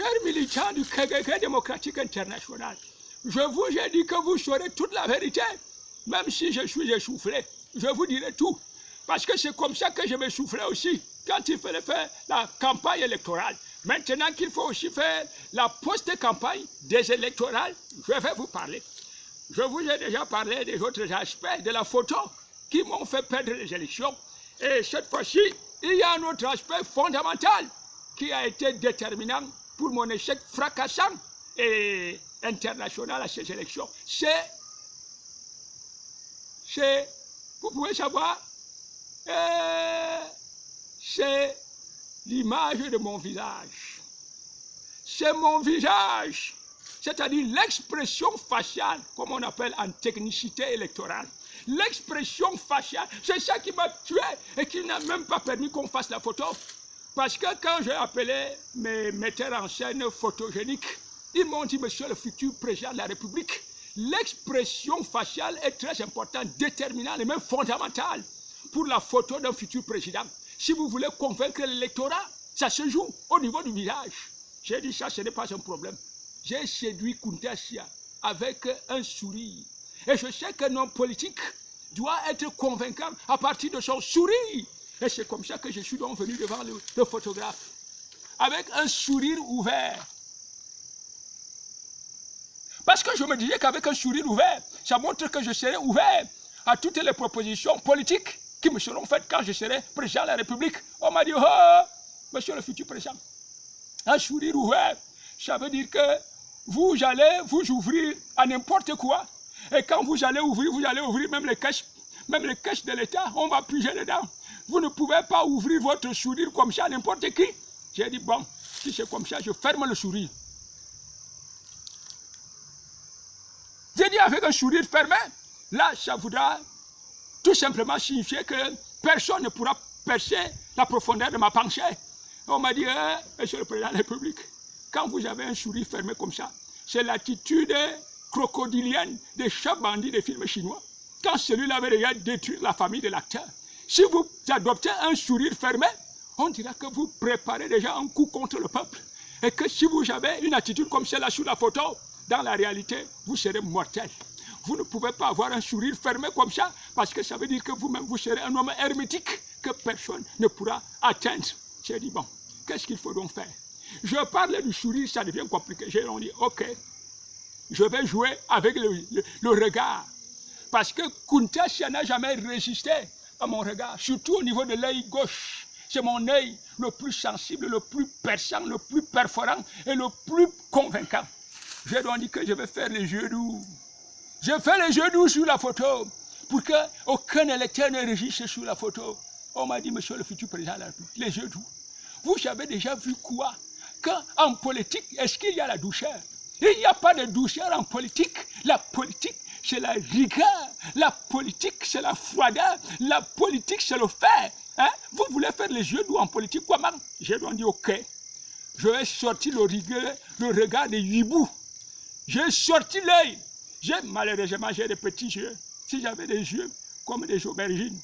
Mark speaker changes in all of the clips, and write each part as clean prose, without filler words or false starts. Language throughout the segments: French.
Speaker 1: Chers militants du KKK démocratique international, je vous ai dit que vous saurez toute la vérité. Même si je suis essoufflé, je vous dirai tout. Parce que c'est comme ça que je m'essoufflais aussi, quand il fallait faire la campagne électorale. Maintenant qu'il faut aussi faire la post-campagne des électorales, je vais vous parler. Je vous ai déjà parlé des autres aspects de la photo qui m'ont fait perdre les élections. Et cette fois-ci, il y a un autre aspect fondamental qui a été déterminant pour mon échec fracassant et international à ces élections. Vous pouvez savoir, c'est l'image de mon visage. C'est mon visage, c'est-à-dire l'expression faciale, comme on appelle en technicité électorale. L'expression faciale, c'est ça qui m'a tué et qui n'a même pas permis qu'on fasse la photo. Parce que quand j'ai appelé mes metteurs en scène photogéniques, ils m'ont dit, monsieur le futur président de la République, l'expression faciale est très importante, déterminante et même fondamentale pour la photo d'un futur président. Si vous voulez convaincre l'électorat, ça se joue au niveau du visage. J'ai dit ça, ce n'est pas un problème. J'ai séduit Kunta Sia avec un sourire. Et je sais qu'un homme politique doit être convaincant à partir de son sourire. Et c'est comme ça que je suis donc venu devant le photographe, avec un sourire ouvert. Parce que je me disais qu'avec un sourire ouvert, ça montre que je serai ouvert à toutes les propositions politiques qui me seront faites quand je serai président de la République. On m'a dit, oh, monsieur le futur président, un sourire ouvert, ça veut dire que vous allez vous ouvrir à n'importe quoi. Et quand vous allez ouvrir même les caisses de l'État, on va puiser dedans. Vous ne pouvez pas ouvrir votre sourire comme ça à n'importe qui. J'ai dit, bon, si c'est comme ça, je ferme le sourire. J'ai dit avec un sourire fermé, là, ça voudra tout simplement signifier que personne ne pourra percer la profondeur de ma pensée. On m'a dit, monsieur le président de la République, quand vous avez un sourire fermé comme ça, c'est l'attitude crocodilienne des chefs bandits des films chinois. Quand celui-là avait déjà détruit la famille de l'acteur, si vous adoptez un sourire fermé, on dira que vous préparez déjà un coup contre le peuple. Et que si vous avez une attitude comme celle-là sur la photo, dans la réalité, vous serez mortel. Vous ne pouvez pas avoir un sourire fermé comme ça, parce que ça veut dire que vous-même, vous serez un homme hermétique que personne ne pourra atteindre. J'ai dit, bon, qu'est-ce qu'il faut donc faire? Je parle du sourire, ça devient compliqué. J'ai dit, ok, je vais jouer avec le regard. Parce que Kunta Sia n'a jamais résisté à mon regard, surtout au niveau de l'œil gauche. C'est mon œil le plus sensible, le plus perçant, le plus perforant et le plus convaincant. J'ai donc dit que je vais faire les yeux doux. Je fais les yeux doux sur la photo pour qu'aucun électeur ne résiste sur la photo. On m'a dit, monsieur le futur président de la République, les yeux doux. Vous avez déjà vu quoi? Qu'en politique, est-ce qu'il y a la douceur? Il n'y a pas de douceur en politique. La politique, c'est la rigueur. La politique, c'est la froideur. La politique, c'est le fer. Hein? Vous voulez faire les yeux doux en politique, comment? J'ai donc dit, ok, je vais sortir le regard des hiboux. J'ai sorti l'œil. Malheureusement, j'ai des petits yeux. Si j'avais des yeux comme des aubergines,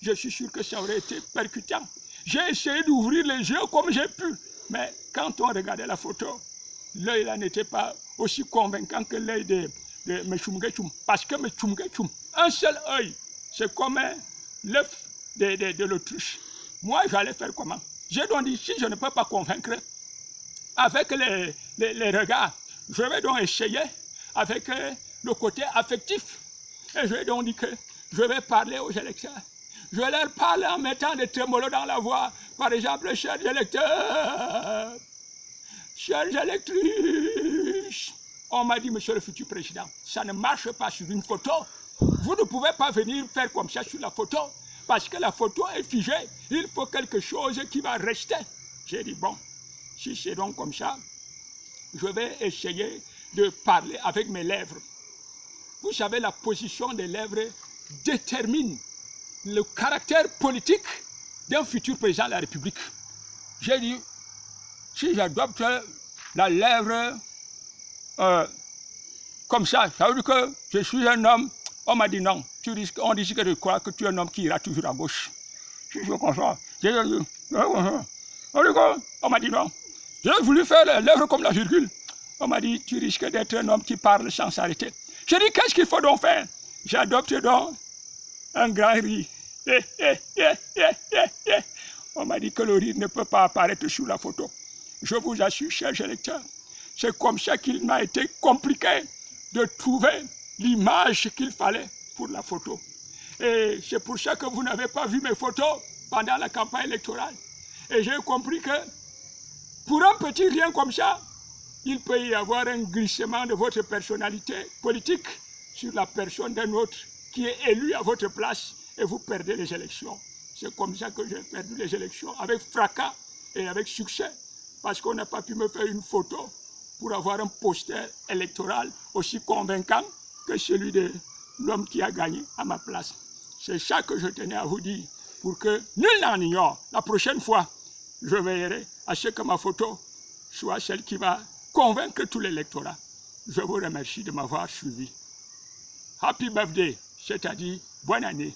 Speaker 1: je suis sûr que ça aurait été percutant. J'ai essayé d'ouvrir les yeux comme j'ai pu. Mais quand on regardait la photo, l'œil là n'était pas aussi convaincant que l'œil de Mechumgechum. Parce que Mechumgechum, un seul œil, c'est comme l'œuf de l'autruche. Moi, j'allais faire comment? J'ai donc dit, si je ne peux pas convaincre avec les regards, je vais donc essayer avec le côté affectif. Et je vais donc dire que je vais parler aux électeurs. Je vais leur parler en mettant des trémolos dans la voix. Par exemple, chers électeurs, chères électrices. On m'a dit, monsieur le futur président, ça ne marche pas sur une photo. Vous ne pouvez pas venir faire comme ça sur la photo, parce que la photo est figée. Il faut quelque chose qui va rester. J'ai dit, bon, si c'est donc comme ça, je vais essayer de parler avec mes lèvres. Vous savez, la position des lèvres détermine le caractère politique d'un futur président de la République. J'ai dit, si j'adopte la lèvre comme ça veut dire que je suis un homme. On m'a dit non, on dit que je crois que tu es un homme qui ira toujours à gauche. Je suis comme ça. On m'a dit non, J'ai voulu faire l'œuvre comme la virgule. On m'a dit, tu risques d'être un homme qui parle sans s'arrêter. J'ai dit, qu'est-ce qu'il faut donc faire? J'adopte donc un grand rire. On m'a dit que le rire ne peut pas apparaître sur la photo. Je vous assure, chers électeurs, c'est comme ça qu'il m'a été compliqué de trouver l'image qu'il fallait pour la photo. Et c'est pour ça que vous n'avez pas vu mes photos pendant la campagne électorale. Et j'ai compris que pour un petit rien comme ça, il peut y avoir un glissement de votre personnalité politique sur la personne d'un autre qui est élu à votre place et vous perdez les élections. C'est comme ça que j'ai perdu les élections, avec fracas et avec succès, parce qu'on n'a pas pu me faire une photo pour avoir un poster électoral aussi convaincant que celui de l'homme qui a gagné à ma place. C'est ça que je tenais à vous dire, pour que nul n'en ignore. La prochaine fois, je veillerai à ce que ma photo soit celle qui va convaincre tout l'électorat. Je vous remercie de m'avoir suivi. Happy birthday, c'est-à-dire bonne année.